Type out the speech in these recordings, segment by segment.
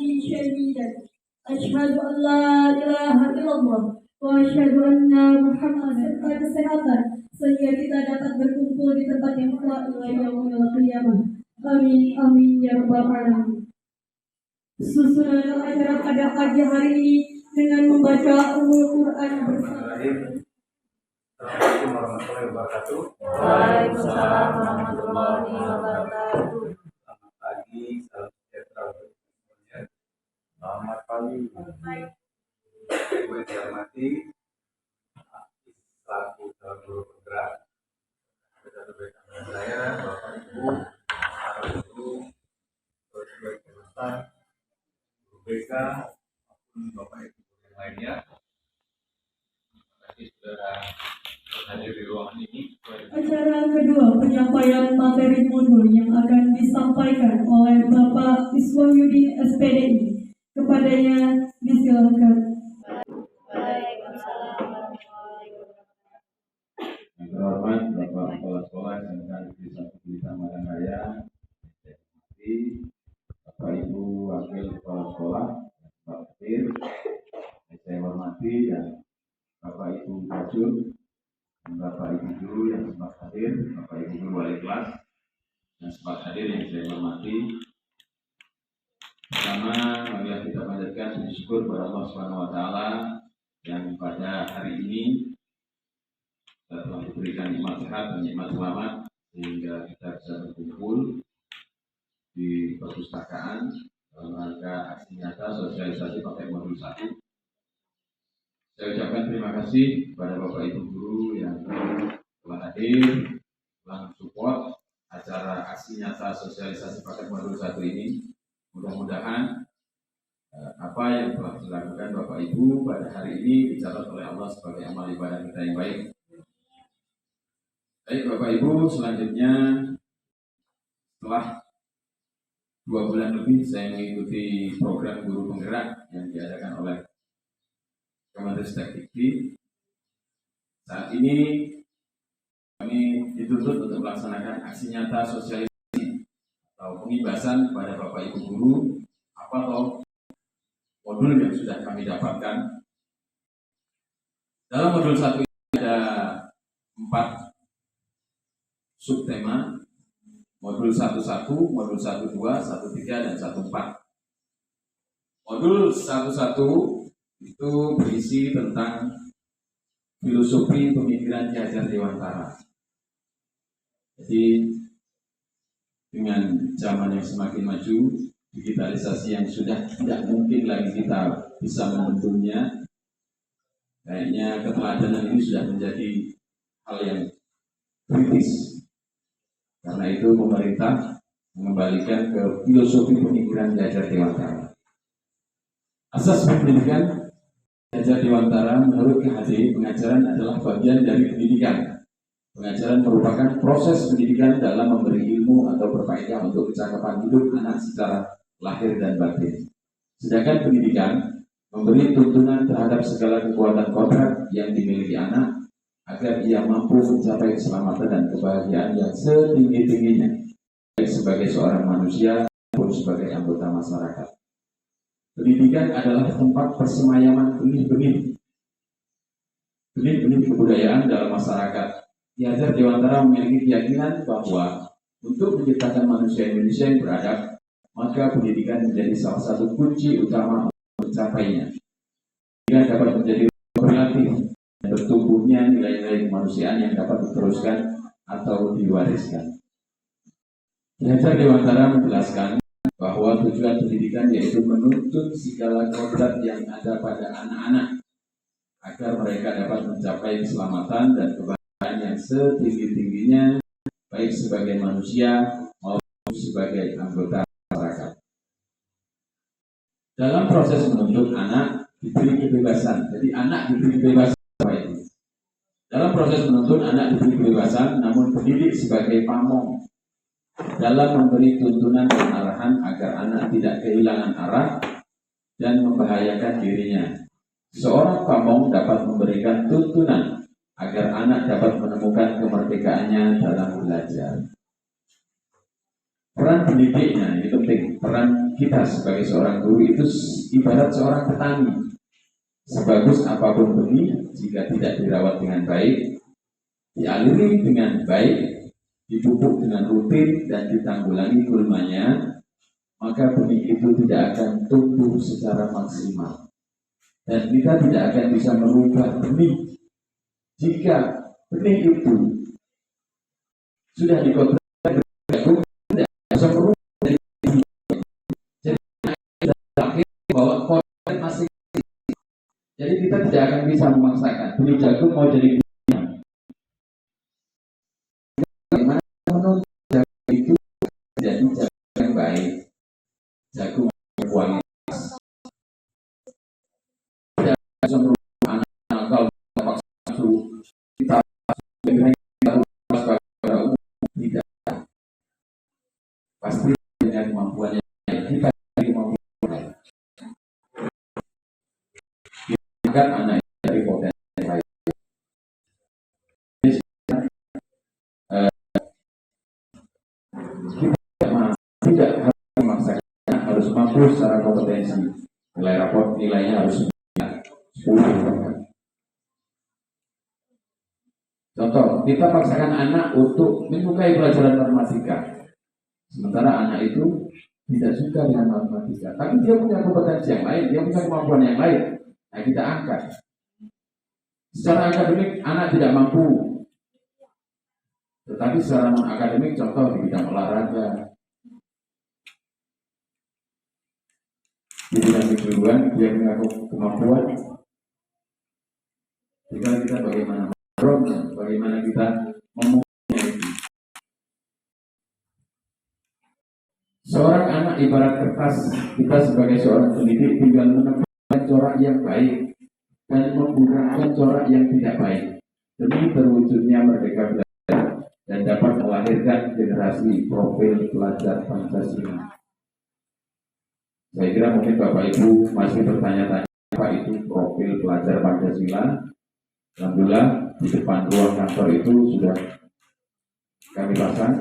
شهيدا أشهد أن لا إله إلا الله وأشهد أن Muhammadan kesehatan sehingga kita dapat berkumpul di tempat yang telah ila yaumil qiyamah. Amin amin ya rabbal alamin. Susunan acara pada pagi hari ini dengan membaca Al-Quran bersama. Assalamualaikum warahmatullahi wabarakatuh. Waalaikumsalam warahmatullahi wabarakatuh. Selamat pagi, salam sejahtera untuk semuanya. Selamat pagi. Ibu yang dihormati, selaku calon guru penggerak, saya, Bapak Ibu, para guru, guru besar, guru BK, maupun Bapak Ibu yang lainnya. Terima kasih saudara hadir di ruangan ini. Acara kedua penyampaian materi modul yang akan disampaikan oleh Bapak Iswahyudin SPDI. Kepadanya disilakan. Waalaikumsalam warahmatullahi wabarakatuh. Yang terhormat Bapak Kepala Sekolah SMK Negeri 1 Blitar Madang Raya, Bapak Ibu Wakil Kepala Sekolah, Pak Petir, saya hormati dan Bapak Ibu Kajur, dan Bapak Ibu Guru yang sempat hadir, Bapak Ibu Guru Wali Kelas yang sempat hadir yang saya hormati. Pertama, marilah kita panjatkan puji syukur kepada Allah Subhanahu Wa Taala yang pada hari ini telah diberikan nikmat sehat dan nikmat selamat sehingga kita bisa berkumpul di perpustakaan dalam rangka aksi nyata sosialisasi pakai modul 1. Saya ucapkan terima kasih kepada Bapak Ibu Guru yang telah hadir, telah support acara aksi nyata sosialisasi paket modul 1 ini. Mudah-mudahan apa yang telah dilakukan Bapak Ibu pada hari ini dicatat oleh Allah sebagai amal ibadah kita yang baik. Baik Bapak Ibu, selanjutnya setelah 2 bulan lebih saya mengikuti program guru penggerak yang diadakan oleh Kemenristek-Dikti. Saat ini kami dituntut untuk melaksanakan aksi nyata sosialisasi atau pengibasan kepada Bapak Ibu Guru apa atau modul yang sudah kami dapatkan. Dalam modul 1 ini ada 4 subtema, modul 11, modul 12, 13, dan 14. Modul 11 itu berisi tentang filosofi pemikiran Ki Hajar Dewantara. Jadi dengan zaman yang semakin maju, digitalisasi yang sudah tidak mungkin lagi kita bisa membendungnya, kayaknya keteladanan ini sudah menjadi hal yang kritis. Karena itu pemerintah mengembalikan ke filosofi pemikiran Ki Hajar Dewantara. Asas pendidikan Ki Hajar Dewantara menurut KHD, pengajaran adalah bagian dari pendidikan. Pengajaran merupakan proses pendidikan dalam memberi ilmu atau berfaedah untuk kecakapan hidup anak secara lahir dan batin. Sedangkan pendidikan memberi tuntunan terhadap segala kekuatan kodrat yang dimiliki anak agar ia mampu mencapai keselamatan dan kebahagiaan yang setinggi-tingginya, baik sebagai seorang manusia maupun sebagai anggota masyarakat. Pendidikan adalah tempat persemayaman benih-benih kebudayaan dalam masyarakat. Ki Hajar Dewantara memiliki keyakinan bahwa untuk menciptakan manusia Indonesia yang beradab, maka pendidikan menjadi salah satu kunci utama untuk mencapainya. Pendidikan dapat menjadi relatif dan bertumbuhnya nilai-nilai kemanusiaan yang dapat diteruskan atau diwariskan. Ki Hajar Dewantara menjelaskan bahwa tujuan pendidikan yaitu menuntut segala kodrat yang ada pada anak-anak agar mereka dapat mencapai keselamatan dan kebahagiaan yang setinggi-tingginya, baik sebagai manusia maupun sebagai anggota masyarakat. Dalam proses menuntut anak diberi kebebasan. Jadi anak diberi kebebasan apa itu? Dalam proses menuntut anak diberi kebebasan, namun pendidik sebagai pamong dalam memberi tuntunan dan arahan agar anak tidak kehilangan arah dan membahayakan dirinya. Seorang pamong dapat memberikan tuntunan agar anak dapat menemukan kemerdekaannya dalam belajar. Peran pendidiknya ini penting. peran kita sebagai seorang guru itu ibarat seorang petani. Sebagus apapun benih, jika tidak dirawat dengan baik, dialiri dengan baik, dipupuk dengan rutin dan ditanggulangi gulmanya, maka benih itu tidak akan tumbuh secara maksimal. Dan kita tidak akan bisa merubah benih jika benih itu sudah dikontrak jagung, tidak bisa merubah dari benih. Jadi kita akhir bahwa konten masih. Jadi kita tidak akan bisa memaksakan benih jagung mau jadi benih. Bagaimana menuntut jagung itu jadi jagung yang baik, jagung yang kualitas. Tidak bisa merubah anak-anak kalau paksa suruh kita tidak, pasti dengan kemampuannya kita kemampuan kan anak dari potensi baik. Kita tidak harus memaksakan, harus mampu secara kompetensi. Nilai raport nilainya harus 10. Contoh, kita paksakan anak untuk menyukai pelajaran matematika, sementara anak itu tidak suka dengan matematika, tapi dia punya kompetensi yang lain, dia punya kemampuan yang lain. Nah, kita angkat. Secara akademik anak tidak mampu, tetapi secara non akademik, contoh di bidang olahraga, di bidang kejuruan dia punya kemampuan. Tinggal kita bagaimana mendorongnya, bagaimana kita memupuknya itu. Seorang anak ibarat kertas, kita sebagai seorang pendidik tinggal menempatkan corak yang baik dan menggunakan corak yang tidak baik demi terwujudnya merdeka belajar dan dapat melahirkan generasi profil pelajar Pancasila. Saya kira mungkin Bapak Ibu masih bertanya-tanya apa itu profil pelajar Pancasila. Alhamdulillah di depan ruang kantor itu sudah kami pasang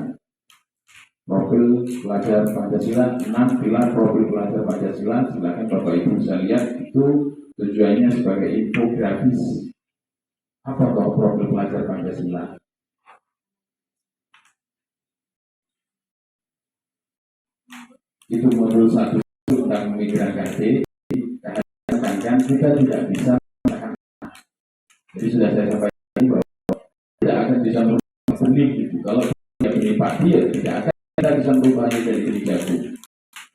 profil pelajar Pancasila, 6 pilar profil pelajar Pancasila. Silakan Bapak Ibu bisa lihat, itu tujuannya sebagai infografis. Apa toh profil pelajar Pancasila? Itu modul 1 tentang migran KD. Karena kita tidak bisa menggunakan. Jadi sudah saya sampaikan bahwa tidak akan bisa merubah benih gitu. Kalau tidak benih padi ya tidak akan kita bisa merubahnya dari benih jagung.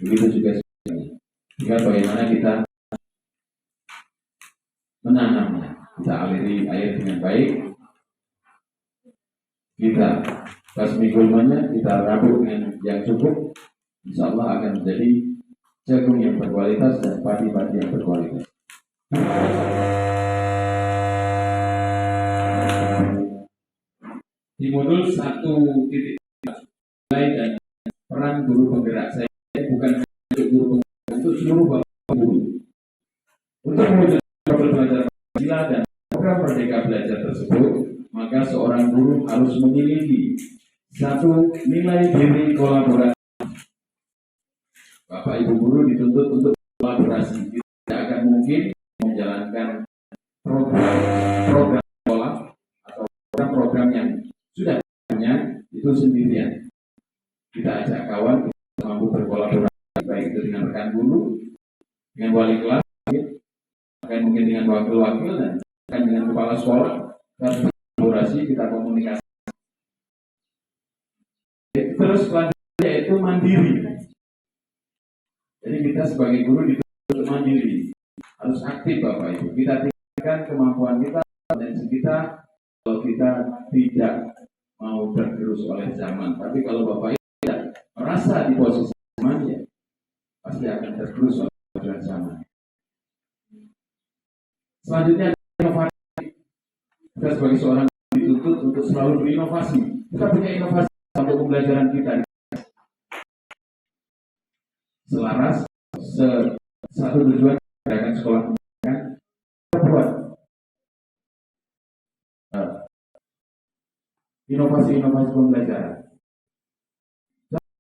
Begitu juga sebenarnya. Tinggal bagaimana kita menanamnya, kita aliri air dengan baik, kita basmi gulmanya, kita rabuk dengan yang cukup, insya Allah akan menjadi jagung yang berkualitas dan padi-padi yang berkualitas. Di modul 1.1 nilai dan peran guru penggerak, saya bukan untuk guru penggerak, untuk seluruh bapak guru. Untuk mewujudkan profil pelajar Pancasila dan program Merdeka Belajar tersebut, maka seorang guru harus memiliki 1 nilai diri kolaborasi. Bapak Ibu guru dituntut untuk kolaborasi. Tidak akan mungkin menjalankan program sekolah atau program yang sudah punya itu sendirian. Kita ajak kawan, kita mampu berkolaborasi baik itu dengan rekan guru, dengan wali kelas, bahkan mungkin dengan wakil-wakil dan bahkan dengan kepala sekolah. Kita berkolaborasi, kita komunikasi. Terus selanjutnya itu mandiri. Jadi kita sebagai guru dituntut mandiri, harus aktif Bapak Ibu. Kita tingkatkan kemampuan kita dan kita kalau kita tidak mau tergerus oleh zaman. Tapi kalau Bapak Ibu tidak merasa di posisi zaman, ya pasti akan tergerus oleh zaman. Selanjutnya inovasi. Kita sebagai seorang dituntut untuk selalu berinovasi. Kita punya inovasi untuk pembelajaran kita. Selaras satu tujuan gerakan sekolah pendidikan buat inovasi-inovasi pembelajaran.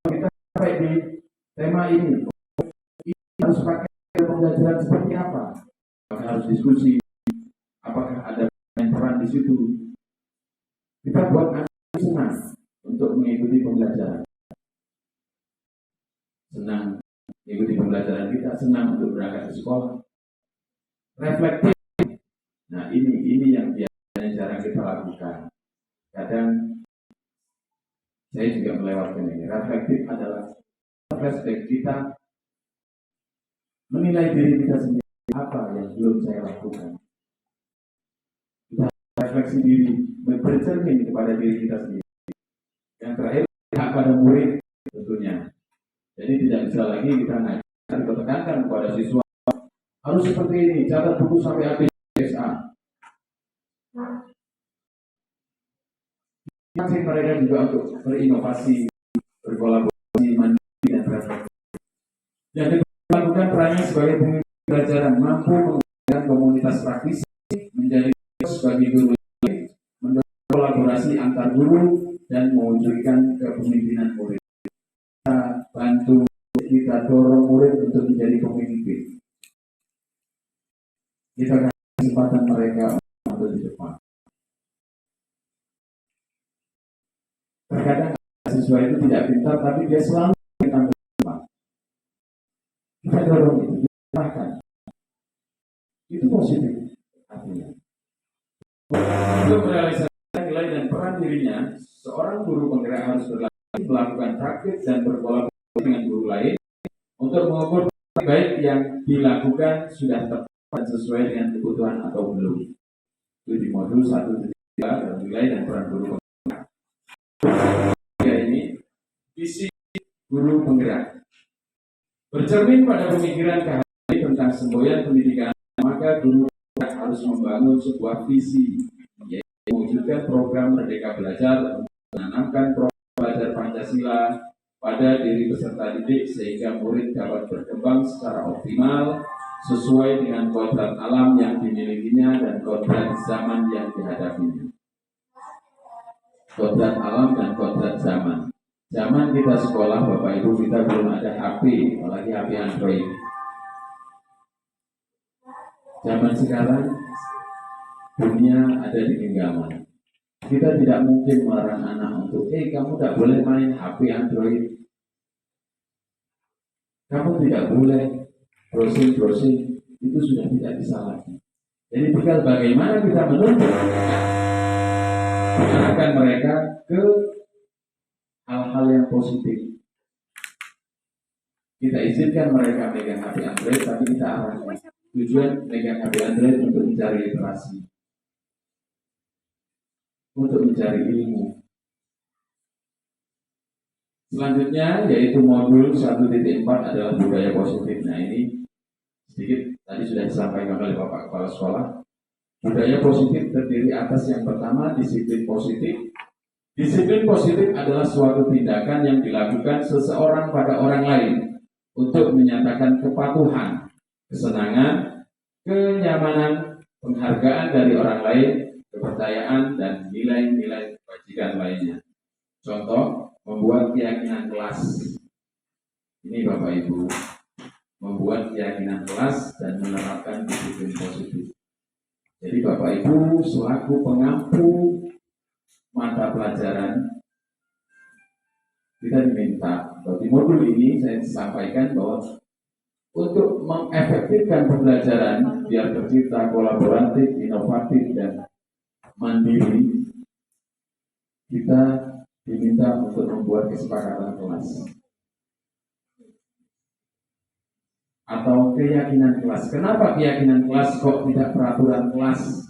Kita sampai di tema ini harus pakai pembelajaran seperti apa? Apakah harus diskusi? Apakah ada peran di situ? Kita buat anak senang untuk mengikuti pembelajaran. Senang mengikuti pembelajaran kita, senang untuk berangkat ke sekolah. Reflektif. Nah ini yang biasanya jarang kita lakukan. Kadang saya juga melewatkan ini. Reflektif adalah flashback kita menilai diri kita sendiri, apa yang belum saya lakukan. Kita refleksi diri, bercermin kepada diri kita sendiri. Yang terakhir, hak pada murid tentunya. Jadi tidak bisa lagi kita ngajar, kita tekankan kepada siswa harus seperti ini, catat buku sampai habis SA. Masih mereka juga untuk berinovasi, berkolaborasi, mandiri dan refleksi. Yang kedua, lakukan perannya sebagai pemimpin pelajaran, mampu menggunakan komunitas praktis, menjadi sebagai guru, mendorong kolaborasi antar guru dan mewujudkan kepemimpinan murid. Kita bantu, kita dorong murid untuk menjadi pemimpin. Kita kasih kesempatan mereka untuk di depan. Terkadang siswa itu tidak pintar, tapi dia selalu tampil di depan. Kita dorong itu, diarahkan. Itu positif artinya. Untuk merealisasikan nilai dan peran dirinya, seorang guru penggerak harus berlatih, melakukan praktik dan berkolaborasi dengan guru lain untuk mengukur baik yang dilakukan sudah tepat dan sesuai dengan kebutuhan atau belum. Itu di modul 1.3 dalam nilai dan peran guru penggerak. Ini visi guru penggerak. Bercermin pada pemikiran KHI tentang semboyan pendidikan, maka guru harus membangun sebuah visi, yaitu mewujudkan program Merdeka Belajar untuk menanamkan program belajar Pancasila pada diri peserta didik sehingga murid dapat berkembang secara optimal sesuai dengan kodrat alam yang dimilikinya dan kodrat zaman yang dihadapinya. Kodrat alam dan kodrat zaman. Zaman kita sekolah, Bapak Ibu, kita belum ada HP, apalagi HP Android. Zaman sekarang, dunia ada di genggaman. Kita tidak mungkin melarang anak untuk, kamu tidak boleh main HP Android. Kamu tidak boleh browsing, itu sudah tidak bisa lagi. Jadi tinggal bagaimana kita menuntut mengarahkan mereka ke hal-hal yang positif. Kita izinkan mereka megang HP Android, tapi kita arahkan. Tujuan megang HP Android untuk mencari literasi, untuk mencari ilmu. Selanjutnya yaitu modul 1.4 adalah budaya positif. Nah ini sedikit tadi sudah disampaikan oleh Bapak Kepala Sekolah. Budaya positif terdiri atas yang pertama disiplin positif. Disiplin positif adalah suatu tindakan yang dilakukan seseorang pada orang lain untuk menyatakan kepatuhan, kesenangan, kenyamanan, penghargaan dari orang lain, kepercayaan, dan nilai-nilai kebajikan lainnya. Contoh, membuat keyakinan kelas. Ini Bapak Ibu, membuat keyakinan kelas dan menerapkan disiplin positif. Jadi Bapak Ibu selaku pengampu mata pelajaran, kita diminta di modul ini saya sampaikan bahwa untuk mengefektifkan pembelajaran biar tercipta kolaboratif, inovatif, dan mandiri, kita diminta untuk membuat kesepakatan kelas atau keyakinan kelas. Kenapa keyakinan kelas kok tidak peraturan kelas?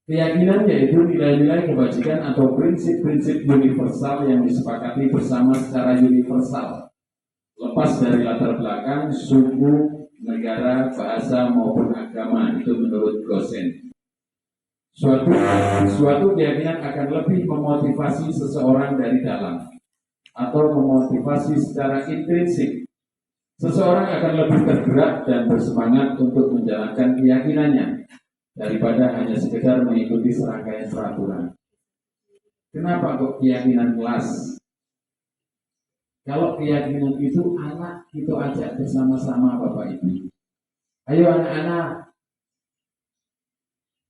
Keyakinan yaitu nilai-nilai kebajikan atau prinsip-prinsip universal yang disepakati bersama secara universal, lepas dari latar belakang, suku, negara, bahasa maupun agama. Itu menurut Gosen. Suatu keyakinan akan lebih memotivasi seseorang dari dalam atau memotivasi secara intrinsik. Seseorang akan lebih tergerak dan bersemangat untuk menjalankan keyakinannya daripada hanya sekedar mengikuti serangkaian peraturan. Kenapa kok keyakinan kelas? Kalau keyakinan itu anak kita ajak bersama-sama Bapak Ibu. Ayo anak-anak,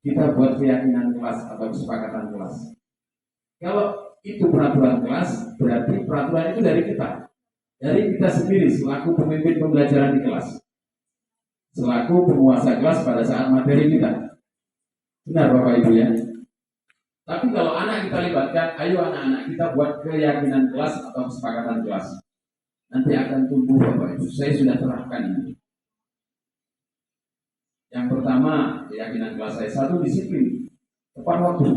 kita buat keyakinan kelas atau kesepakatan kelas. Kalau itu peraturan kelas, berarti peraturan itu dari kita. Dari kita sendiri selaku pemimpin pembelajaran di kelas. Selaku penguasa kelas pada saat materi kita. Benar Bapak Ibu ya? Tapi kalau anak kita libatkan, ayo anak-anak kita buat keyakinan kelas atau kesepakatan kelas. Nanti akan tumbuh Bapak Ibu. Saya sudah terapkan ini. Yang pertama, keyakinan kelas saya satu disiplin, tepat waktu.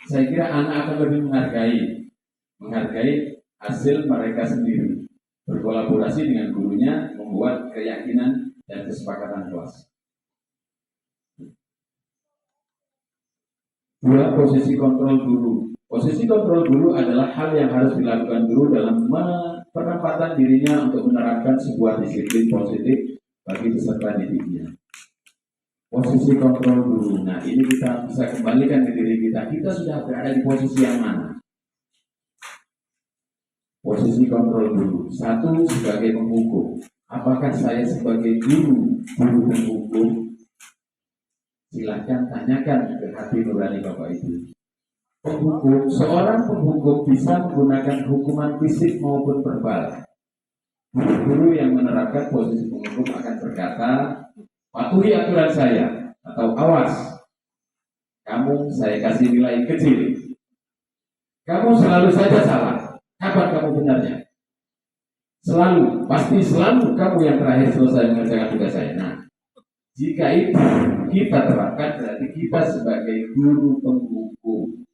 Saya kira anak akan lebih menghargai hasil mereka sendiri. Berkolaborasi dengan gurunya, membuat keyakinan dan kesepakatan kelas. 2. Posisi kontrol guru. Posisi kontrol guru adalah hal yang harus dilakukan guru dalam penempatan dirinya untuk menerapkan sebuah disiplin positif bagi peserta didiknya. Posisi kontrol guru. Nah, ini kita bisa kembalikan ke diri kita. Kita sudah berada di posisi yang mana? Posisi kontrol guru. 1. Sebagai penghukum. Apakah saya sebagai guru penghukum? Silahkan tanyakan ke hati nurani Bapak Ibu. Penghukum, seorang penghukum bisa menggunakan hukuman fisik maupun verbal. Guru yang menerapkan posisi penghukum akan berkata, patuhi aturan saya, atau awas, kamu saya kasih nilai kecil. Kamu selalu saja salah. Kapan kamu benarnya? Selalu, pasti selalu kamu yang terakhir selesai mengerjakan tugas saya. Nah, jika itu kita terapkan, berarti kita sebagai guru penghukum.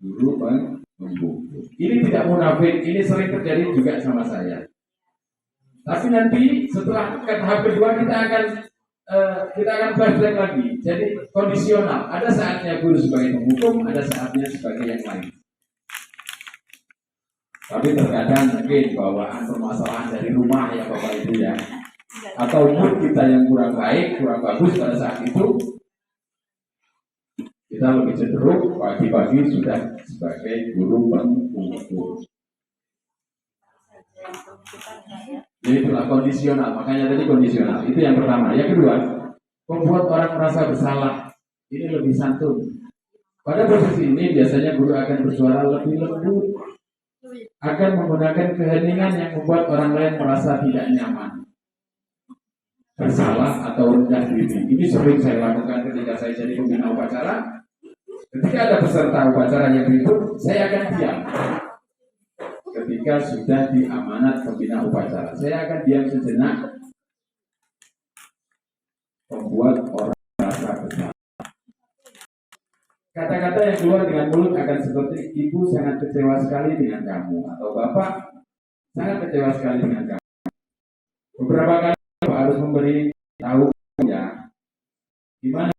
Guru penghukum. Ini tidak munafik, ini sering terjadi juga sama saya. Tapi nanti setelah ke tahap kedua kita akan flashback lagi. Jadi kondisional. Ada saatnya guru sebagai penghukum, ada saatnya sebagai yang lain. Tapi terkadang mungkin bawaan permasalahan dari rumah ya Bapak Ibu ya, atau mood kita yang kurang baik, kurang bagus pada saat itu, kita lebih cenderung pagi-pagi sudah sebagai guru penghukum. Jadi itulah kondisional, makanya tadi kondisional. Itu yang pertama. Yang kedua, membuat orang merasa bersalah. Ini lebih santun. Pada posisi ini biasanya guru akan bersuara lebih lembut, akan menggunakan keheningan yang membuat orang lain merasa tidak nyaman, bersalah atau rendah diri. Ini sering saya lakukan ketika saya jadi pembina upacara. Ketika ada peserta upacara yang ribut, saya akan diam. Ketika sudah diamanat pembina upacara, saya akan diam sejenak, membuat orang merasa bersalah. Kata-kata yang keluar dengan mulut akan seperti, ibu sangat kecewa sekali dengan kamu, atau bapak sangat kecewa sekali dengan kamu. Beberapa kali bapak harus memberi tahu ya, gimana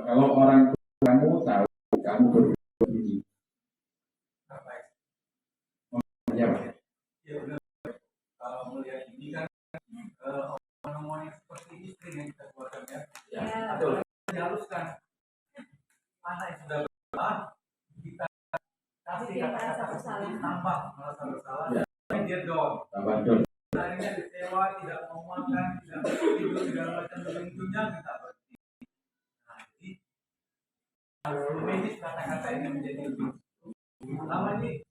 kalau orang tua kamu tahu kamu berbuat ini. Ya, Pak. Ya benar. Kalau melihat ini kan omongan yang seperti ini sering yang kita keluarkan ya. Ya. Atau dihaluskan. Mana yang sudah bersalah, kita kasih kata-kata seperti tambah merasa bersalah. Ya. Dia down. Tambah dong. Akhirnya kecewa, tidak mau makan, tidak mau tidur, segala macam tentunya kita berhenti. Nanti harus medis kata-kata ini menjadi lebih. Namanya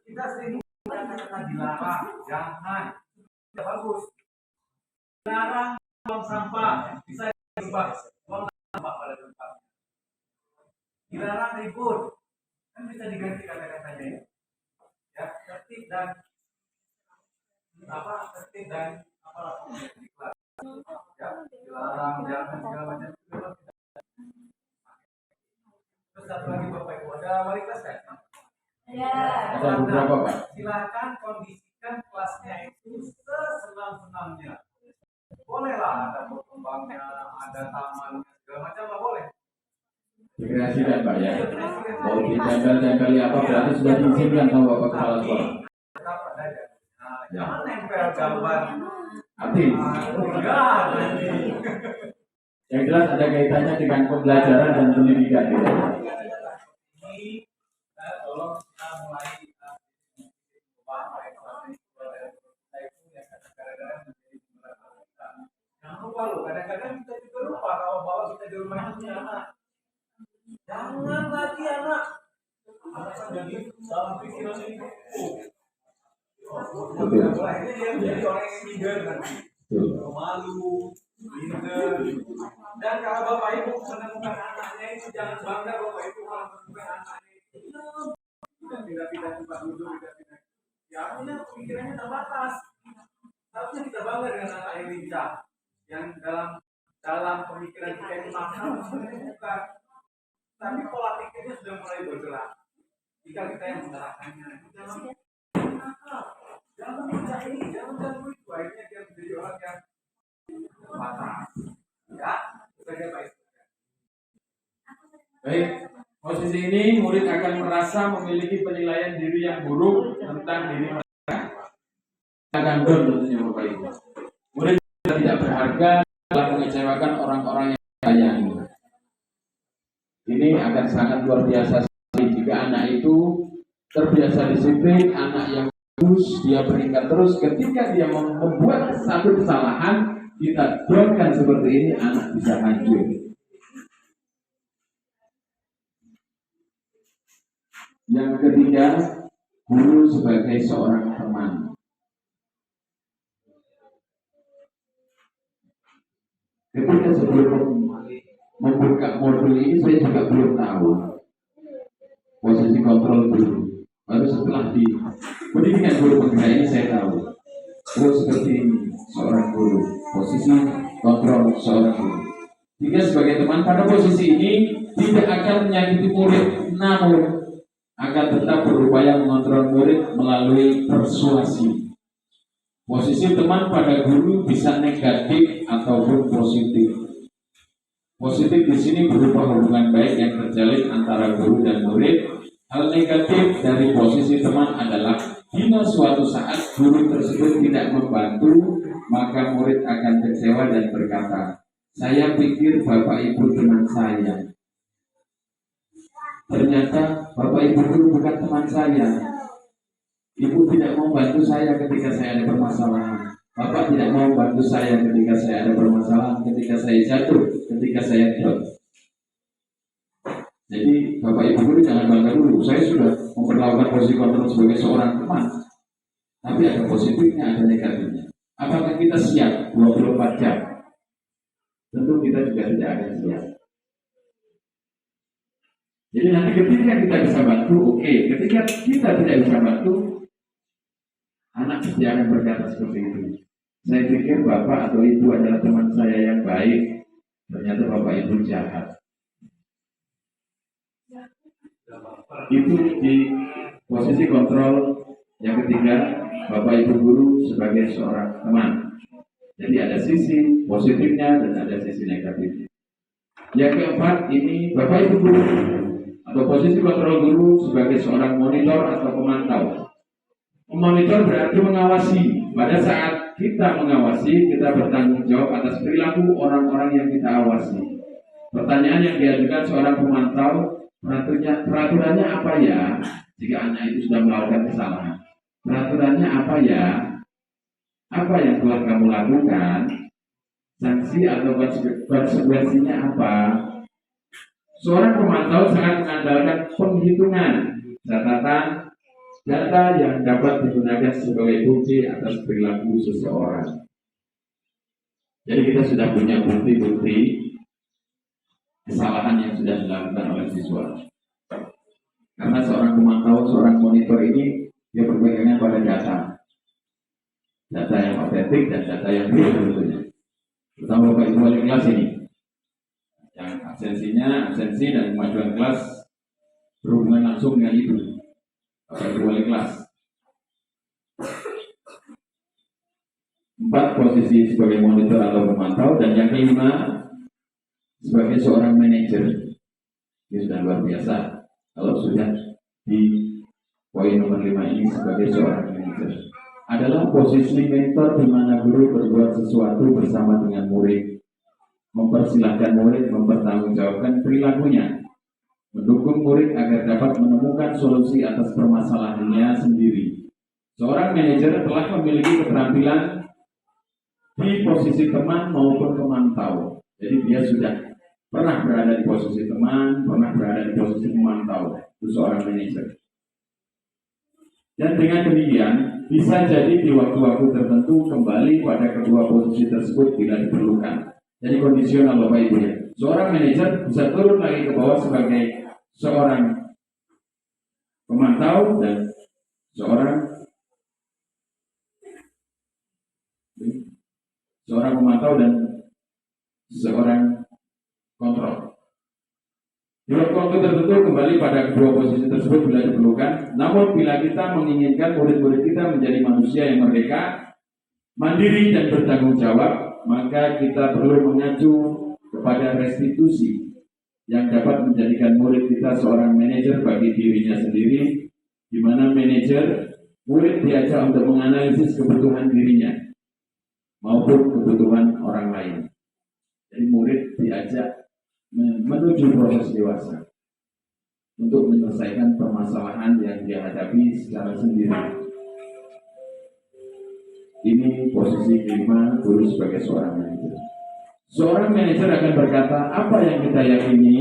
kita sering kata-kata dilarang, jangan, tidak bagus. Dilarang buang sampah, bisa dirubah, buang sampah pada tempat. Dilarang ribut, kan bisa diganti kata-katanya ya, tertib dan tertib dan ikhlas. Ya, dilarang, jangan segala macam. Terus satu lagi Bapak Ibu, ada wali kelas kan? Ya. Ada beberapa Pak. Silakan kondisikan kelasnya itu sesenang-senangnya. Bolehlah ada perkembangannya, ada taman, segala macam lah boleh. Dikreasikan Pak ya. Mau ditempel-tempeli apa berarti sudah diizinkan sama Bapak Kepala Sekolah. Tetap ada aja. Nah, jangan nempel gambar Artis. enggak. Yang jelas ada kaitannya dengan pembelajaran dan pendidikan. dalam pikiran ini Betul. akhirnya dia menjadi orang yang minder nanti, Betul. malu, minder. Dan kalau bapak ibu menemukan anaknya itu jangan bangga bapak ibu kalau menemukan anaknya itu pindah-pindah tempat duduk, pindah-pindah. Ya artinya pikirannya terbatas. Harusnya kita bangga dengan anak yang lincah, yang dalam pemikiran kita itu nakal, bukan. Tapi pola pikirnya sudah mulai bergerak. Jika kita yang menerapkannya, jangan nakal, jangan baca ini, jangan ganggu itu. Akhirnya dia menjadi orang yang terbatas. Ya, sebagai baik. Baik, posisi ini murid akan merasa memiliki penilaian diri yang buruk tentang diri mereka. Akan down tentunya Bapak Ibu. Murid tidak berharga telah mengecewakan orang-orang yang sayangi. Ini akan sangat luar biasa sekali jika anak itu terbiasa disiplin, anak yang bagus, dia berikan terus. Ketika dia membuat satu kesalahan, kita doakan seperti ini, anak bisa hancur. Yang ketiga, guru sebagai seorang teman. Ketika sebelum membuka modul ini, saya juga belum tahu posisi kontrol guru. Baru setelah di pendidikan guru penggerak ini saya tahu. Oh seperti ini seorang guru, posisi kontrol seorang guru. Jika sebagai teman pada posisi ini tidak akan menyakiti murid, namun akan tetap berupaya mengontrol murid melalui persuasi. Posisi teman pada guru bisa negatif ataupun positif. Positif di sini berupa hubungan baik yang terjalin antara guru dan murid. Hal negatif dari posisi teman adalah jika suatu saat guru tersebut tidak membantu, maka murid akan kecewa dan berkata, "Saya pikir Bapak Ibu teman saya. Ternyata Bapak Ibu guru bukan teman saya. Ibu tidak mau bantu saya ketika saya ada permasalahan. Bapak tidak mau bantu saya ketika saya ada permasalahan, ketika saya jatuh, ketika saya down." Jadi Bapak Ibu guru jangan bangga dulu. Saya sudah memperlakukan posisi kontrol sebagai seorang teman. Tapi ada positifnya, ada negatifnya. Apakah kita siap 24 jam? Tentu kita juga tidak akan siap. Jadi nanti ketika kita bisa bantu, oke. Ketika kita tidak bisa bantu, anak pasti akan berkata seperti itu. Saya pikir Bapak atau Ibu adalah teman saya yang baik. Ternyata Bapak Ibu jahat. Itu di posisi kontrol yang ketiga, Bapak Ibu guru sebagai seorang teman. Jadi ada sisi positifnya dan ada sisi negatifnya. Yang keempat ini Bapak Ibu guru atau posisi kontrol guru sebagai seorang monitor atau pemantau. Memonitor berarti mengawasi. Pada saat kita mengawasi, kita bertanggung jawab atas perilaku orang-orang yang kita awasi. Pertanyaan yang diajukan seorang pemantau, peraturannya apa ya jika anak itu sudah melakukan kesalahan? Peraturannya apa ya? Apa yang telah kamu lakukan? Sanksi atau konsekuensinya apa? Seorang pemantau sangat mengandalkan penghitungan, catatan, data yang dapat digunakan sebagai bukti atas perilaku seseorang. Jadi kita sudah punya bukti-bukti kesalahan yang sudah dilakukan oleh siswa. Karena seorang pemantau, seorang monitor ini dia berpegangan pada data yang otentik dan data yang real tentunya. Terutama Bapak Ibu wali kelas ini, yang absensi dan kemajuan kelas berhubungan langsung dengan itu. Bapak Ibu wali kelas. 4 posisi sebagai monitor atau pemantau, dan yang kelima sebagai seorang manajer. Ini sudah luar biasa kalau sudah di poin nomor 5 ini sebagai seorang manajer. Adalah posisi mentor di mana guru berbuat sesuatu bersama dengan murid, mempersilahkan murid mempertanggungjawabkan perilakunya, mendukung murid agar dapat menemukan solusi atas permasalahannya sendiri. Seorang manajer telah memiliki keterampilan di posisi teman maupun pemantau. Jadi dia sudah pernah berada di posisi teman, pernah berada di posisi pemantau. Itu seorang manajer. Dan dengan demikian, bisa jadi di waktu-waktu tertentu kembali pada kedua posisi tersebut bila diperlukan. Jadi kondisional Bapak Ibu ya. Seorang manajer bisa turun lagi ke bawah sebagai seorang pemantau dan seorang pemantau dan seorang kontrol. Di waktu tertentu kembali pada kedua posisi tersebut bila diperlukan. Namun bila kita menginginkan murid-murid kita menjadi manusia yang merdeka, mandiri dan bertanggung jawab, maka kita perlu mengacu kepada restitusi yang dapat menjadikan murid kita seorang manajer bagi dirinya sendiri, di mana manajer murid diajak untuk menganalisis kebutuhan dirinya maupun kebutuhan orang lain. Jadi murid diajak menuju proses dewasa untuk menyelesaikan permasalahan yang dia hadapi secara sendiri. Ini posisi kelima guru sebagai seorang manajer. Seorang manajer akan berkata, apa yang kita yakini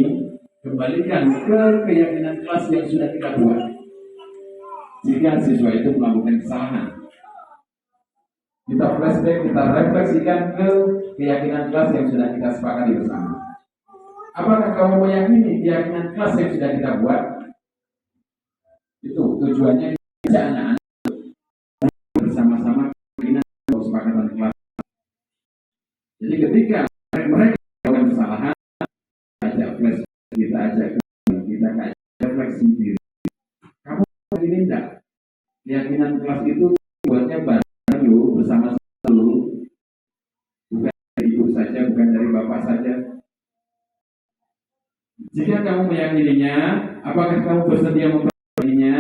kembalikan ke keyakinan kelas yang sudah kita buat. Jika siswa itu melakukan kesalahan, kita flashback, kita refleksikan ke keyakinan kelas yang sudah kita sepakati bersama. Apakah kamu meyakini keyakinan kelas yang sudah kita buat? Itu tujuannya ajak anak-anak bersama-sama keyakinan atau kesepakatan kelas. Jadi ketika mereka melakukan kesalahan, ajak flash, kita ajak kita refleksi diri. Kamu ini enggak? Keyakinan kelas itu buatnya bareng yuk bersama-sama dulu, bukan dari ibu saja, bukan dari bapak saja. Jika kamu meyakininya, apakah kamu bersedia memperbaikinya?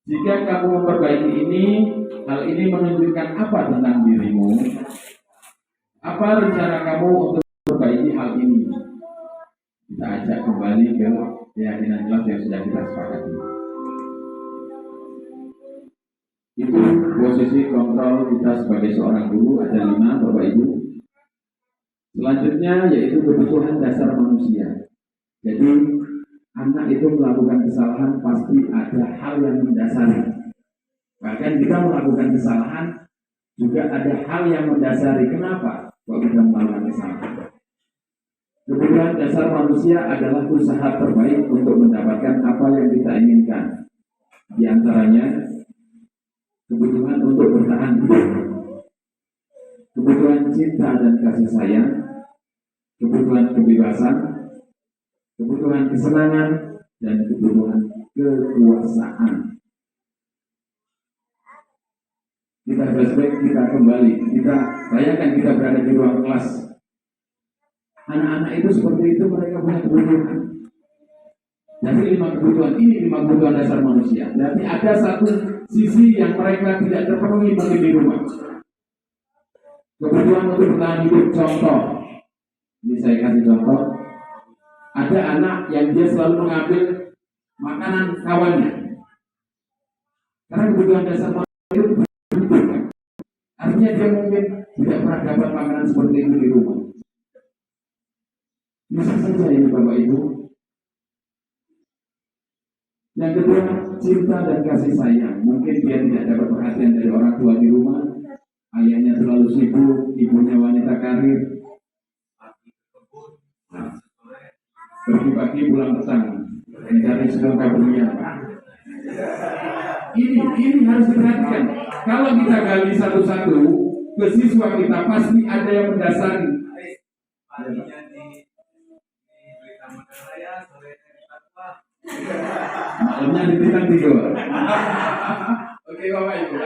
Jika kamu memperbaiki ini, hal ini menunjukkan apa tentang dirimu? Apa rencana kamu untuk memperbaiki hal ini? Kita ajak kembali ke keyakinan kelas yang sudah kita sepakati. Itu posisi kontrol kita sebagai seorang guru, ada 5 Bapak Ibu. Selanjutnya yaitu kebutuhan dasar manusia. Jadi anak itu melakukan kesalahan pasti ada hal yang mendasari. Bahkan kita melakukan kesalahan juga ada hal yang mendasari. Kenapa kok kita melakukan kesalahan? Kebutuhan dasar manusia adalah usaha terbaik untuk mendapatkan apa yang kita inginkan. Di antaranya kebutuhan untuk bertahan hidup, kebutuhan cinta dan kasih sayang, kebutuhan kebebasan, kebutuhan kesenangan, dan kebutuhan kekuasaan. Kita flashback, kita kembali, kita bayangkan kita berada di ruang kelas. Anak-anak itu seperti itu, mereka punya kebutuhan. Jadi 5 kebutuhan ini, 5 kebutuhan dasar manusia. Berarti ada satu sisi yang mereka tidak terpenuhi mungkin di rumah. Kebutuhan untuk bertahan hidup, contoh. Ini saya kasih contoh. Ada anak yang dia selalu mengambil makanan kawannya. Karena kebutuhan dasar manusia itu berubah. Artinya dia mungkin tidak pernah dapat makanan seperti itu di rumah. Bisa saja ini Bapak Ibu. Yang kedua, cinta dan kasih sayang. Mungkin dia tidak dapat perhatian dari orang tua di rumah. Ayahnya terlalu sibuk, ibunya wanita karir. Pagi-pagi pulang petang, mencari sedang kaburnya. Ini harus diperhatikan. Kalau kita gali satu-satu, ke siswa kita pasti ada yang mendasari. Malamnya diberikan tidur. Oke Bapak Ibu.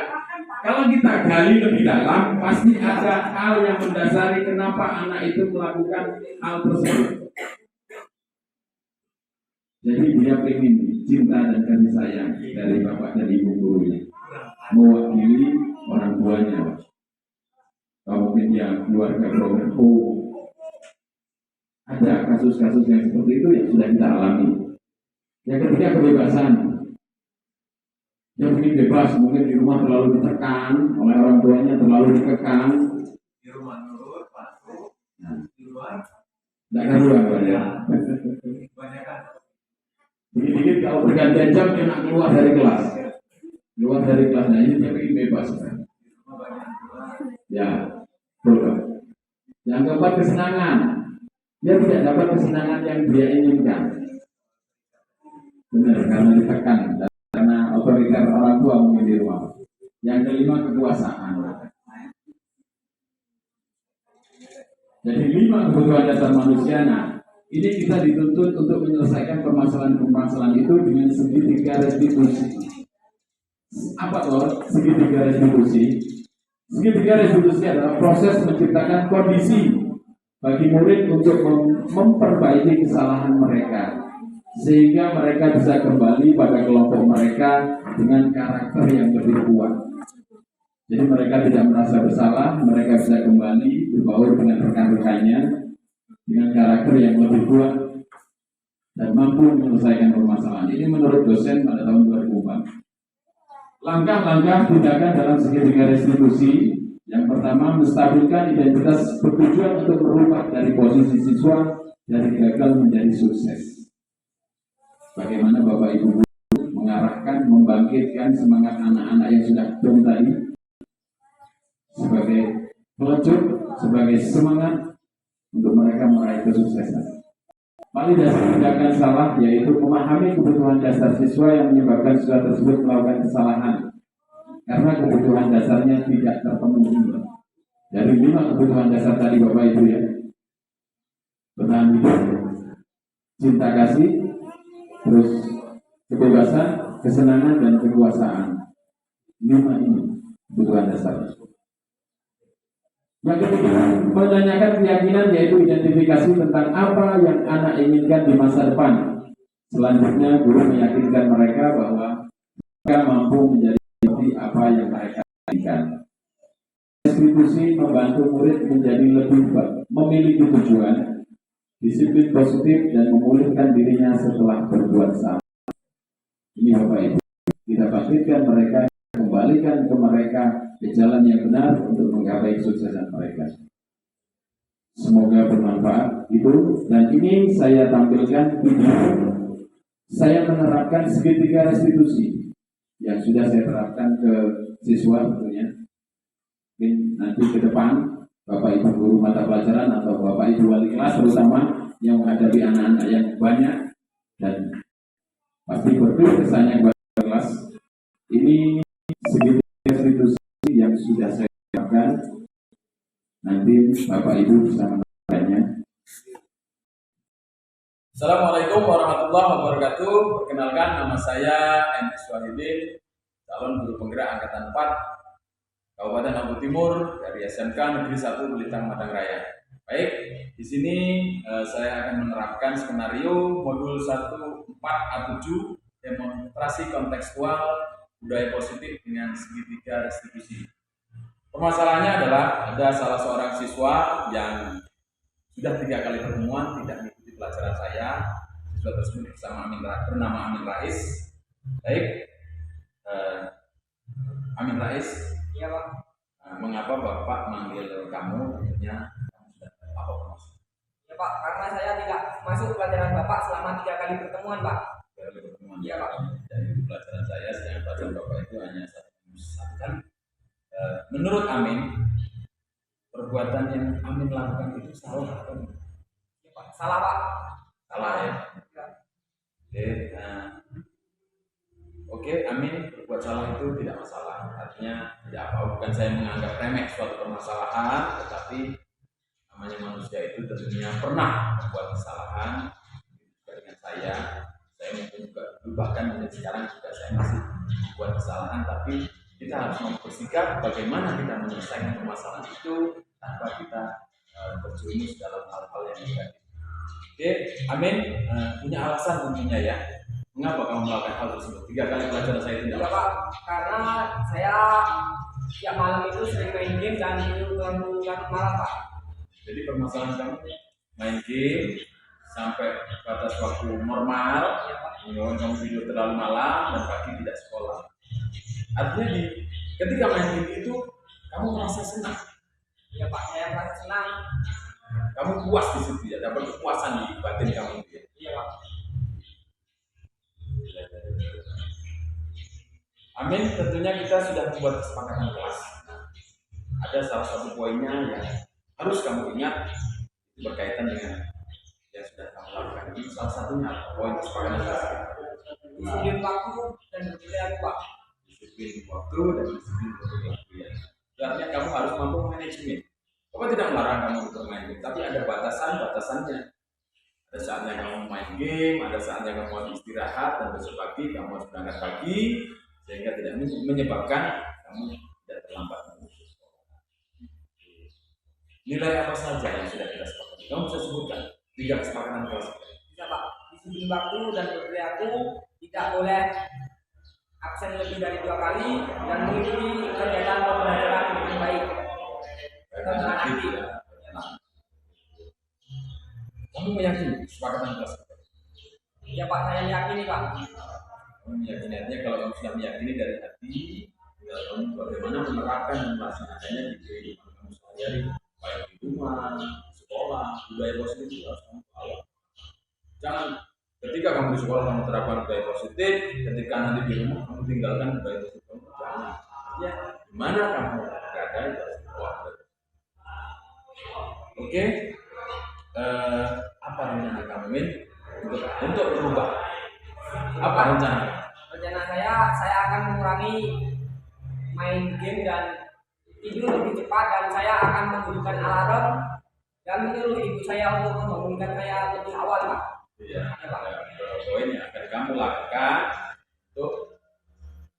Kalau kita gali lebih dalam, pasti ada hal yang mendasari kenapa anak itu melakukan hal tersebut. Jadi dia ingin cinta dan kasih sayang dari bapak dan ibu gurunya, mewakili orang tuanya. Kalau mungkin dia keluarga broken home, ada kasus-kasus yang seperti itu yang sudah kita alami. Yang ketiga, kebebasan. Yang ingin bebas, mungkin di rumah terlalu ditekan oleh orang tuanya, terlalu dikekang. Di rumah nurut, masuk, di luar, tidak keluar ya. kebanyakan. Dikit-dikit kalau bergantian jam dia nak keluar dari kelas. keluar dari kelasnya ini tapi bebas kan? Ya, betul. Yang keempat kesenangan. Dia tidak dapat kesenangan yang dia inginkan. Benar, karena ditekan, karena otoriter orang tua mungkin di rumah. Yang kelima kekuasaan. Jadi 5 kebutuhan dasar manusia. Nah, ini kita dituntut untuk menyelesaikan permasalahan-permasalahan itu dengan segitiga restitusi. Apa tuh segitiga restitusi? Segitiga restitusi adalah proses menciptakan kondisi bagi murid untuk memperbaiki kesalahan mereka, sehingga mereka bisa kembali pada kelompok mereka dengan karakter yang lebih kuat. Jadi mereka tidak merasa bersalah, mereka bisa kembali berbaur dengan rekan-rekannya dengan karakter yang lebih kuat dan mampu menyelesaikan permasalahan. Ini menurut dosen pada tahun 2004. Langkah-langkah tindakan dalam segitiga restitusi. Yang pertama, menstabilkan identitas bertujuan untuk berubah dari posisi siswa dari gagal menjadi sukses. Bagaimana Bapak Ibu mengarahkan, membangkitkan semangat anak-anak yang sudah down tadi sebagai pelecut, sebagai semangat untuk mereka meraih kesuksesan. Validasi tindakan salah yaitu memahami kebutuhan dasar siswa yang menyebabkan siswa tersebut melakukan kesalahan karena kebutuhan dasarnya tidak terpenuhi. Dari 5 kebutuhan dasar tadi Bapak Ibu ya, bertahan hidup, cinta kasih, terus kebebasan, kesenangan dan kekuasaan. 5 ini kebutuhan dasar. Yang ketiga, menanyakan keyakinan yaitu identifikasi tentang apa yang anak inginkan di masa depan. Selanjutnya, guru meyakinkan mereka bahwa mereka mampu menjadi seperti apa yang mereka inginkan. Restitusi membantu murid menjadi lebih memiliki tujuan, disiplin positif dan memulihkan dirinya setelah berbuat salah. Ini Bapak Ibu, kita pastikan mereka, kembalikan ke mereka ke jalan yang benar untuk menggapai kesuksesan mereka. Semoga bermanfaat itu. Dan ini saya tampilkan video saya menerapkan segitiga restitusi yang sudah saya terapkan ke siswa tentunya. Mungkin nanti ke depan Bapak Ibu guru mata pelajaran atau Bapak Ibu wali kelas terutama yang menghadapi anak-anak yang banyak dan pasti berkesannya kepada kelas. Ini segitiga restitusi yang sudah saya lakukan, nanti Bapak Ibu bisa menanyakannya. Assalamualaikum warahmatullahi wabarakatuh. Perkenalkan, nama saya M.S. Wahidin, calon guru penggerak angkatan 4 Kabupaten Lampung Timur dari SMK Negeri 1 Belitang Madang Raya. Baik, di sini saya akan menerapkan skenario modul 1.4A7 demonstrasi kontekstual budaya positif dengan segitiga restitusi. Permasalahannya adalah ada salah seorang siswa yang sudah 3 kali pertemuan tidak mengikuti pelajaran saya. Siswa tersebut bernama Amin Rais. Baik, Amin Rais. Iya Pak. Mengapa Bapak manggil kamu? Tentunya kamu sudah apa maksud? Ya Pak, karena saya tidak masuk pelajaran Bapak selama 3 kali pertemuan Pak. Iya Pak. Dan pelajaran saya sedangkan pelajaran Bapak itu hanya satu kali. Menurut Amin, perbuatan yang Amin lakukan itu salah atau tidak? Ya Pak, salah Pak. Salah ya. Oke, Amin berbuat salah itu tidak masalah. Artinya tidak apa, bukan saya menganggap remeh suatu permasalahan, tetapi namanya manusia itu tentunya pernah membuat kesalahan dengan saya mungkin juga bahkan sekarang juga saya masih membuat kesalahan, tapi kita harus mempersikap bagaimana kita menyelesaikan permasalahan itu tanpa kita terjerumus dalam hal-hal yang negatif. Oke, Amin punya alasan tentunya ya. Mengapa kamu melakukan hal tersebut? 3 kali pelajaran saya tidak. Ya Pak, karena saya tiap malam itu sering main game dan mengganggu malam Pak. Jadi permasalahan kamu main game sampai batas waktu normal, kemudian kamu tidur terlalu malam dan pagi tidak sekolah. Artinya ketika main game itu kamu merasa senang. Ya Pak, saya merasa senang. Kamu puas di situ ya, dapat kepuasan di batin kamu. Iya Pak. Amin. Tentunya kita sudah membuat kesepakatan kelas. Ada salah satu poinnya yang harus kamu ingat berkaitan dengan yang sudah kamu lakukan. Ini salah satunya poin kesepakatan kelas. Disiplin waktu dan berperilaku, Pak. Disiplin waktu dan disiplin perilaku. Ya. Artinya kamu harus mampu manajemen. Bapak tidak melarang kamu untuk main game, tapi ada batasannya. Ada saatnya kamu main game, ada saatnya kamu harus istirahat, dan besok pagi kamu harus berangkat pagi, sehingga tidak menyebabkan kamu tidak terlambat menuju sekolah. Nilai apa saja yang sudah kita sepakati? Kamu bisa sebutkan 3 kesepakatan kelas. Bisa, Pak. Disiplin waktu dan berperilaku, tidak boleh absen lebih dari 2 kali, dan mengikuti kegiatan pembelajaran dengan baik. Karena nanti kamu meyakini kesepakatan kelas. Ya, Pak, saya meyakini, Pak. Kamu meyakini, artinya kalau kamu sudah meyakini dari hati, tinggal kamu bagaimana menerapkan dan melaksanakannya di kehidupan kamu sehari-hari, baik di rumah, di sekolah, budaya positif itu harus kamu bawa. Jangan ketika kamu di sekolah kamu terapkan budaya positif, ketika nanti di rumah kamu tinggalkan budaya positif kamu. Jangan. Ya, di mana kamu berada di sekolah. Oke. Apa rencana kamu Min untuk berubah? Apa rencana? Rencana saya akan mengurangi main game dan tidur lebih cepat, dan saya akan menghidupkan alarm dan menyuruh ibu saya untuk membangunkan saya lebih awal, Pak. Iya, ada beberapa poin yang akan kamu lakukan untuk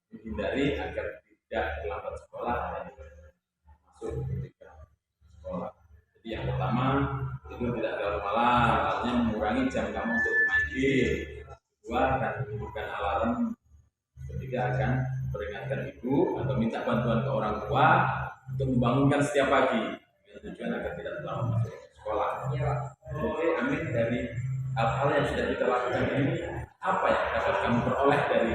menghindari agar tidak terlambat sekolah dan masuk ketika sekolah. Jadi yang pertama, tidur tidak terlalu malam, artinya mengurangi jam kamu untuk main game. Kedua, akan menghidupkan alarm. Ketiga, akan memperingatkan ibu atau minta bantuan ke orang tua untuk membangunkan setiap pagi dengan tujuan agar tidak terlambat masuk sekolah. Iya, Pak. Oke, amin. Dari hal-hal yang sudah kita lakukan ini, apa yang dapat kamu peroleh dari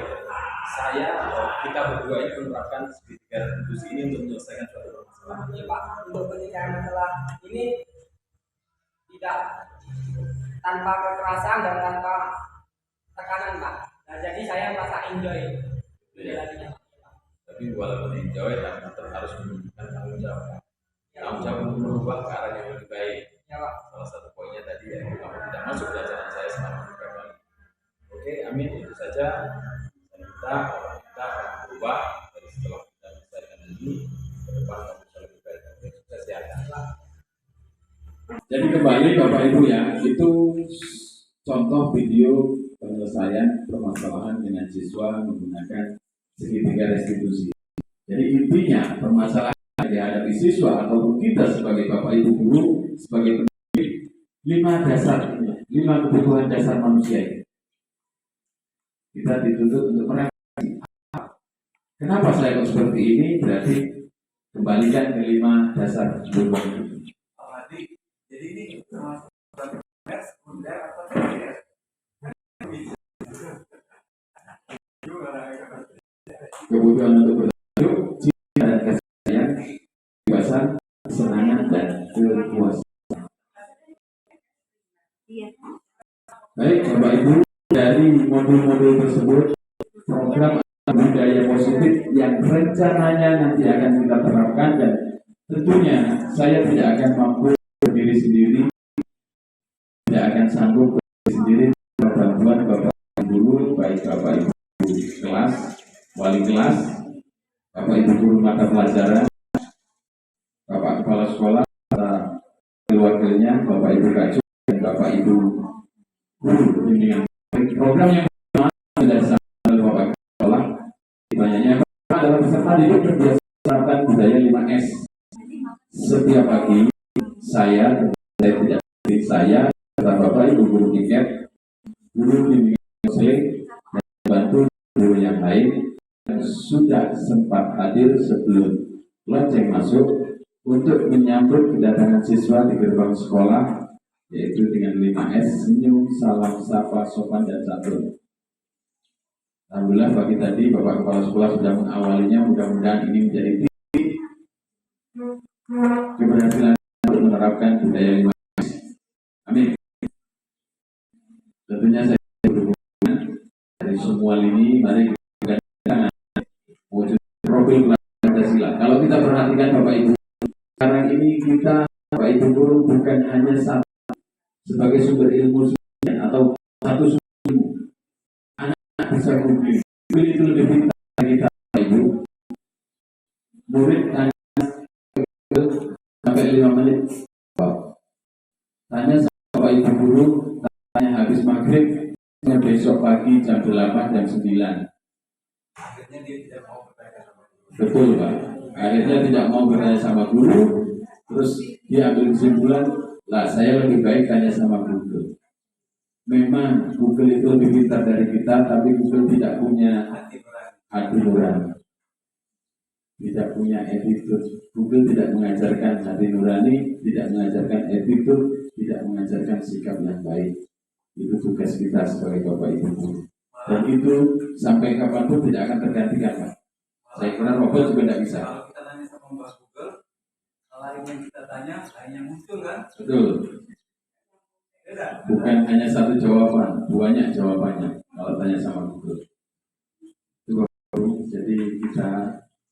saya atau kita berdua ini menerapkan segitiga retribusi ini untuk menyelesaikan suatu permasalahan? Iya, Pak. Untuk penyelesaian masalah ini tidak tanpa kekerasan dan tanpa tekanan, Pak. Nah, jadi saya merasa enjoy menjalaninya. Tapi walaupun enjoy, tapi tetap harus menunjukkan tanggung jawab. Tanggung jawab untuk merubah ke arah yang lebih baik. Ya, Pak. Salah satu poinnya tadi yaitu kamu tidak masuk pelajaran saya selama beberapa kali. Oke, amin. Itu saja. Dan kita akan berubah dari setelah kita menyelesaikan ini ke depan kamu bisa lebih baik. Oke, sukses ya. Jadi kembali Bapak Ibu ya, itu contoh video penyelesaian permasalahan dengan siswa menggunakan segitiga restitusi. Jadi intinya permasalahan yang dihadapi siswa atau kita sebagai Bapak Ibu guru, sebagai pendidik, 5 kebutuhan dasar manusia ini. Kita dituntut untuk merefleksi. Kenapa saya kok seperti ini? Berarti kembalikan ke 5 dasar kebutuhan itu. Jadi ini sekunder atau tersier? Kebutuhan untuk bertajuk, cinta dan kasih sayang, kebebasan, kesenangan dan kepuasan. Baik, Bapak Ibu, dari modul-modul tersebut, program budaya positif yang rencananya nanti akan kita terapkan, dan tentunya saya tidak akan mampu berdiri sendiri, tidak akan sanggup berdiri sendiri tanpa bantuan Bapak Ibu, baik Bapak Ibu kelas, wali kelas, Bapak Ibu guru mata pelajaran, Bapak kepala sekolah, wakilnya, Bapak Ibu Kacung, dan Bapak Ibu guru bimbingan. Program yang pertama sudah disampaikan oleh Bapak sekolah, banyaknya adalah peserta didik terbiasa menerapkan budaya 5S. Setiap pagi saya tidak saya serta Bapak Ibu guru tiket, guru bimbingan konseling, dan bantu guru yang lain yang sudah sempat hadir sebelum lonceng masuk untuk menyambut kedatangan siswa di gerbang sekolah, yaitu dengan 5S: senyum, salam, sapa, sopan, dan santun. Alhamdulillah pagi tadi Bapak Kepala Sekolah sudah mengawalinya. Mudah-mudahan ini menjadi titik keberhasilan untuk menerapkan budaya 5S. Amin. Tentunya saya berhubungan dari semua lini, mari kita mewujudkan profil Pancasila. Kalau kita perhatikan Bapak Ibu, sekarang ini kita Bapak Ibu guru bukan hanya satu sebagai sumber ilmu atau satu sumber ilmu. Anak-anak bisa Google itu lebih pintar dari kita Bapak Ibu. Murid tanya sampai 5 menit. Tanya sama Bapak Ibu guru, tanya habis maghrib, besok pagi jam 8, jam 9. Akhirnya dia tidak mau bertanya sama guru. Betul Pak. Akhirnya tidak mau bertanya sama guru, terus dia ambil kesimpulan, lah saya lebih baik tanya sama Google. Memang Google itu lebih pintar dari kita, tapi Google tidak punya hati nurani, tidak punya attitude. Google tidak mengajarkan hati nurani, tidak mengajarkan attitude, tidak mengajarkan sikap yang baik. Itu tugas kita sebagai Bapak Ibu guru. Dan itu sampai kapanpun tidak akan tergantikan Pak. Saya kira robot juga tidak bisa. Kalau kita tanya sama Mbak Google, lain yang kita tanya, lain yang muncul kan? Betul. Beda. Bukan hanya satu jawaban, banyak jawabannya kalau tanya sama Google. Itu Bapak Ibu, jadi kita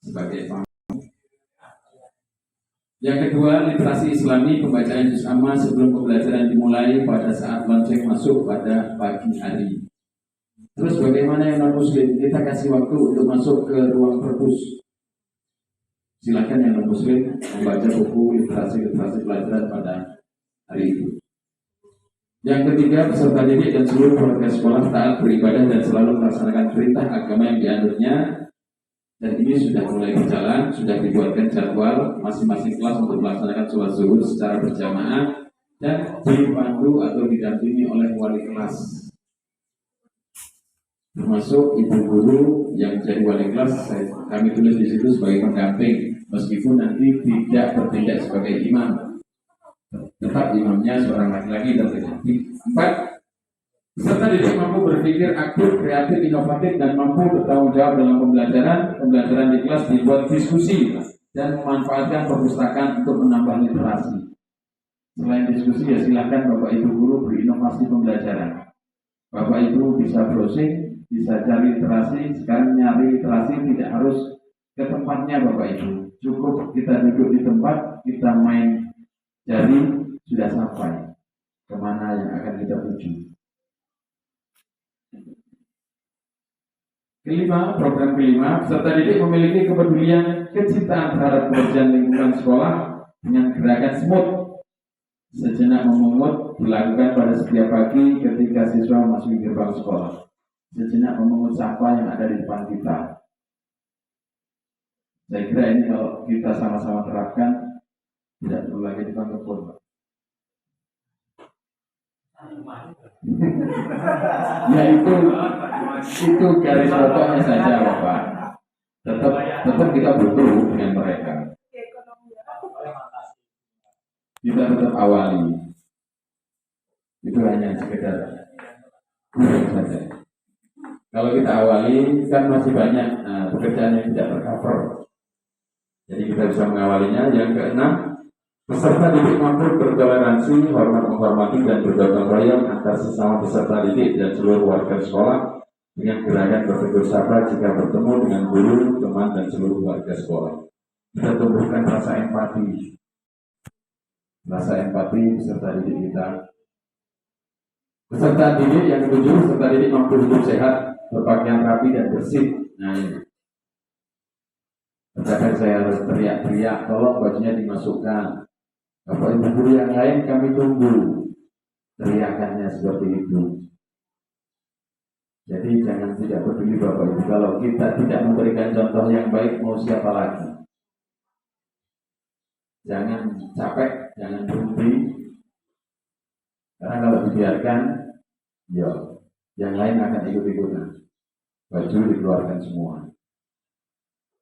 sebagai paham. Yang kedua, literasi Islami, pembacaan juz amma sebelum pembelajaran dimulai pada saat lonceng masuk pada pagi hari. Terus bagaimana yang non-muslim? Kita kasih waktu untuk masuk ke ruang perpus. Silakan yang non-muslim membaca buku literasi pelajaran pada hari itu. Yang ketiga, peserta didik dan seluruh warga sekolah taat beribadah dan selalu melaksanakan perintah agama yang dianutnya. Dan ini sudah mulai berjalan, sudah dibuatkan jadwal masing-masing kelas untuk melaksanakan sholat zuhur secara berjamaah dan dipandu atau didampingi oleh wali kelas, termasuk ibu guru yang jadi wali kelas. Kami tulis di situ sebagai pendamping, meskipun nanti tidak bertindak sebagai imam, tetap imamnya seorang laki-laki dan laki-laki. 4. Peserta didik mampu berpikir aktif, kreatif, inovatif, dan mampu bertanggung jawab dalam pembelajaran. Pembelajaran di kelas dibuat diskusi dan memanfaatkan perpustakaan untuk menambah literasi. Selain diskusi, ya silakan Bapak Ibu guru berinovasi pembelajaran. Bapak Ibu bisa browsing, bisa cari literasi. Sekarang nyari literasi tidak harus ke tempatnya Bapak Ibu. Cukup kita duduk di tempat, kita main jari, sudah sampai kemana yang akan kita tuju. Kelima, program kelima, peserta didik memiliki kepedulian kecintaan terhadap kebersihan lingkungan sekolah dengan gerakan smooth. Sejenak memungut dilakukan pada setiap pagi ketika siswa memasuki gerbang sekolah. Sejenak memungut sampah yang ada di depan kita. Saya kira ini kalau kita sama-sama terapkan, tidak perlu lagi tukang kebun. Ya itu garis pokoknya saja Bapak. Tetap kita butuh dengan mereka. Kita tetap awali. Itu hanya sekedar saja. Kalau kita awali kan masih banyak pekerjaan yang tidak tercover. Jadi kita bisa mengawalinya. Yang keenam, peserta didik mampu bertoleransi, hormat menghormati dan bergotong royong antar sesama peserta didik dan seluruh warga sekolah dengan gerakan bertegur sapa jika bertemu dengan guru, teman dan seluruh warga sekolah. Kita tumbuhkan rasa empati peserta didik kita. Peserta didik yang ketujuh, peserta didik mampu hidup sehat, berpakaian rapi dan bersih. Nah ini. Misalkan saya harus teriak-teriak, tolong bajunya dimasukkan. Bapak Ibu guru yang lain kami tunggu teriakannya seperti itu. Jadi jangan tidak peduli Bapak Ibu. Kalau kita tidak memberikan contoh yang baik, mau siapa lagi? Jangan capek, jangan berhenti. Karena kalau dibiarkan, ya yang lain akan ikut-ikutan. Baju dikeluarkan semua.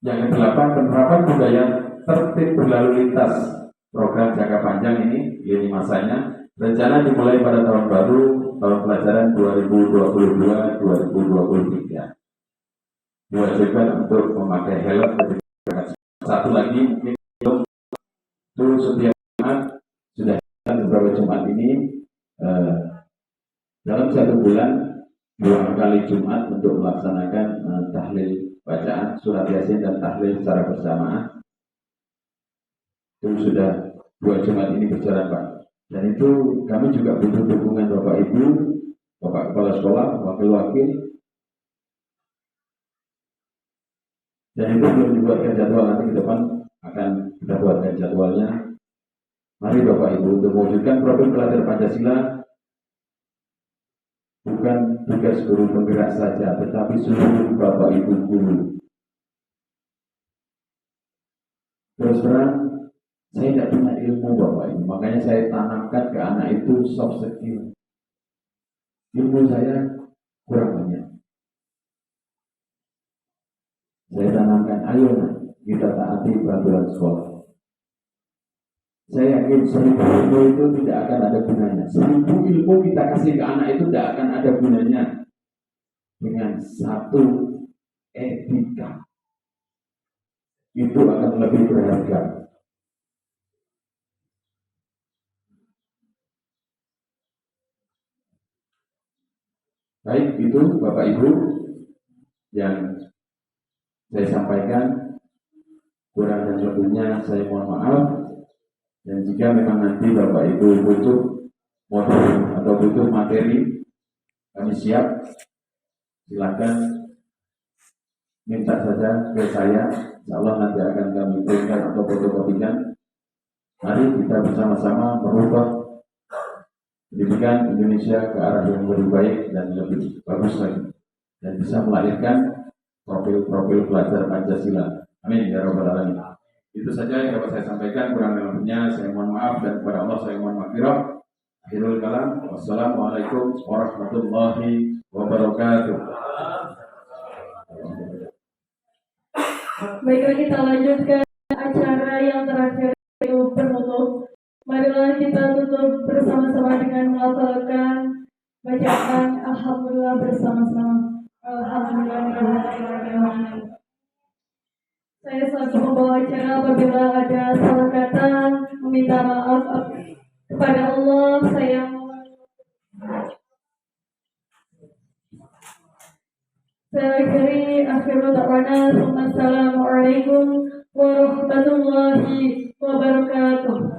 Yang ke-8, penerapan budaya tertib berlalu lintas. Program jangka panjang ini masanya. Rencana dimulai pada tahun baru, tahun pelajaran 2022-2023. Diwajibkan untuk memakai helm ketika satu lagi mungkin itu setiap Jumat sudah beberapa Jumat ini dalam 1 bulan 2 kali Jumat untuk melaksanakan tahlil bacaan surat Yasin dan tahlil secara bersamaan. Itu sudah 2 Jumat ini berjalan, Pak. Dan itu kami juga butuh dukungan Bapak Ibu, Bapak Kepala Sekolah, wakil-wakil. Dan itu belum dibuatkan jadwal, nanti ke depan akan kita buatkan jadwalnya. Mari Bapak Ibu untuk mewujudkan profil pelajar Pancasila bukan tugas guru penggerak saja, tetapi seluruh Bapak Ibu guru. Terus terang, saya tidak punya ilmu Bapak Ibu, makanya saya tanamkan ke anak itu soft skill. Ilmu saya kurang banyak. Saya tanamkan, ayo kita taati peraturan sekolah. Saya yakin 1000 ilmu itu tidak akan ada gunanya. 1000 ilmu kita kasih ke anak itu tidak akan ada gunanya dengan 1 etika. Itu akan lebih berharga. Baik, itu Bapak Ibu yang saya sampaikan. Kurang dan lebihnya saya mohon maaf. Dan jika memang nanti Bapak Ibu butuh modul atau butuh materi, kami siap. Silakan minta saja ke saya. Insya Allah nanti akan kami printkan atau fotokopikan. Mari kita bersama-sama merubah pendidikan Indonesia ke arah yang lebih baik dan lebih bagus lagi, dan bisa melahirkan profil-profil pelajar Pancasila. Amin ya rabbal alamin. Itu saja yang dapat saya sampaikan. Kurang lebihnya saya mohon maaf, dan kepada Allah saya mohon maghfirah. Akhirul kalam. Wassalamualaikum warahmatullahi wabarakatuh. Baiklah, kita lanjutkan acara yang terakhir, itu penutup. Marilah kita tutup bersama-sama dengan melafalkan bacaan Alhamdulillah bersama-sama. Alhamdulillah. Saya selaku membawa acara, apabila ada salah kata, meminta maaf kepada Allah. Saya akhiri akhirul da'wana. Assalamualaikum warahmatullahi wabarakatuh.